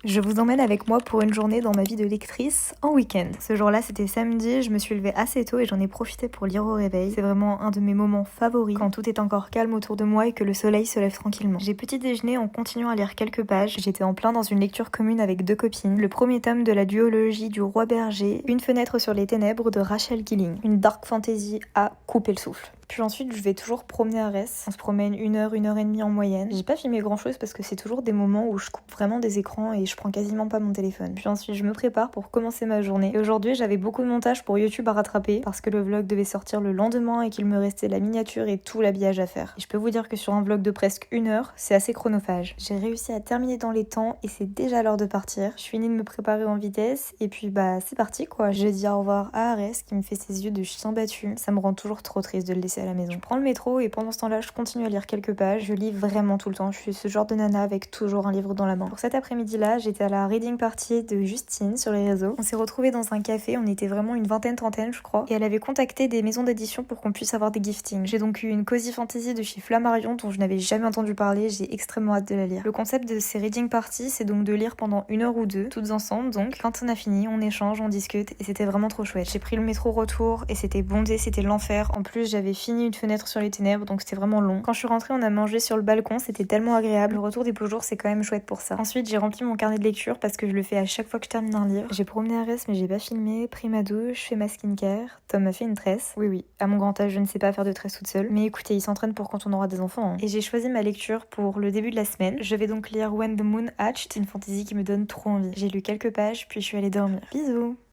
Je vous emmène avec moi pour une journée dans ma vie de lectrice en week-end. Ce jour-là, c'était samedi, je me suis levée assez tôt et j'en ai profité pour lire au réveil. C'est vraiment un de mes moments favoris quand tout est encore calme autour de moi et que le soleil se lève tranquillement. J'ai petit déjeuner en continuant à lire quelques pages. J'étais en plein dans une lecture commune avec deux copines. Le premier tome de la duologie du Roi Berger, Une fenêtre sur les ténèbres de Rachel Gilling. Une dark fantasy à couper le souffle. Puis ensuite, je vais toujours promener à Arès. On se promène une heure et demie en moyenne. J'ai pas filmé grand chose parce que c'est toujours des moments où je coupe vraiment des écrans et je prends quasiment pas mon téléphone. Puis ensuite, je me prépare pour commencer ma journée. Et aujourd'hui, j'avais beaucoup de montage pour YouTube à rattraper parce que le vlog devait sortir le lendemain et qu'il me restait la miniature et tout l'habillage à faire. Et je peux vous dire que sur un vlog de presque une heure, c'est assez chronophage. J'ai réussi à terminer dans les temps et c'est déjà l'heure de partir. Je finis de me préparer en vitesse et puis c'est parti quoi. Je dis au revoir à Arès qui me fait ses yeux de chien battu. Ça me rend toujours trop triste de le laisser à la maison. Je prends le métro et pendant ce temps-là, je continue à lire quelques pages. Je lis vraiment tout le temps. Je suis ce genre de nana avec toujours un livre dans la main. Pour cet après-midi-là, j'étais à la reading party de Justine sur les réseaux. On s'est retrouvés dans un café. On était vraiment une trentaine, je crois. Et elle avait contacté des maisons d'édition pour qu'on puisse avoir des giftings. J'ai donc eu une Cozy Fantasy de chez Flammarion dont je n'avais jamais entendu parler. J'ai extrêmement hâte de la lire. Le concept de ces reading parties, c'est donc de lire pendant une heure ou deux, toutes ensemble. Donc, quand on a fini, on échange, on discute et c'était vraiment trop chouette. J'ai pris le métro retour et c'était bondé, c'était l'enfer. En plus, j'avais fini Une fenêtre sur les ténèbres, donc c'était vraiment long. Quand je suis rentrée, on a mangé sur le balcon, c'était tellement agréable. Le retour des beaux jours, c'est quand même chouette pour ça. Ensuite, j'ai rempli mon carnet de lecture parce que je le fais à chaque fois que je termine un livre. J'ai promené Arès, mais j'ai pas filmé, pris ma douche, fait ma skincare. Tom m'a fait une tresse. Oui, à mon grand âge, je ne sais pas faire de tresse toute seule. Mais écoutez, il s'entraîne pour quand on aura des enfants. Et j'ai choisi ma lecture pour le début de la semaine. Je vais donc lire When the Moon Hatched, une fantaisie qui me donne trop envie. J'ai lu quelques pages, puis je suis allée dormir. Bisous!